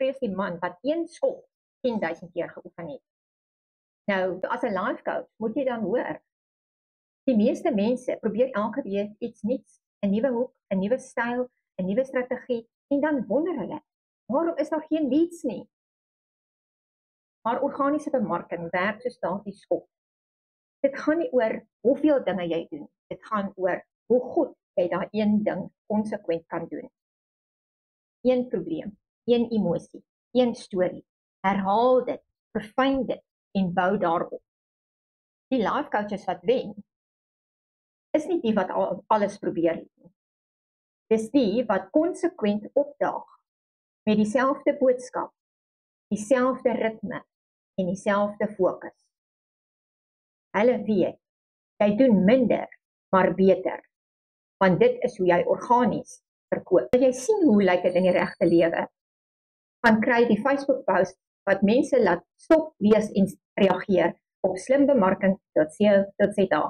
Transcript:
vrees die man wat een skop 10.000 keer geoefen het. Nou, as 'n life coach, moet jy dan hoor, die meeste mense probeer elke week iets nuuts, 'n nuwe hoek, 'n nuwe styl, 'n nuwe strategie, en dan wonder hulle, waarom is daar geen leads nie? Maar organiese bemarking werk soos daardie skop. Dit gaan nie oor hoeveel dinge jy doen, dit gaan oor hoe goed jy daai een ding konsekwent kan doen. Een probleem, een emosie, een storie, herhaal dit, verfyn dit en bou daarop. Die life coaches wat wen, is nie die wat alles probeer nie. Dis die wat konsekwent opdaag met dieselfde boodskap, dieselfde ritme en dieselfde fokus. Hulle weet, jy doen minder, maar beter, want dit is hoe jy organies verkoop. Jy sien hoe lyk dit in die regte lewe. Van kry die Facebook post wat mense laat stop, lees en reageer op slimbemarking.co.za.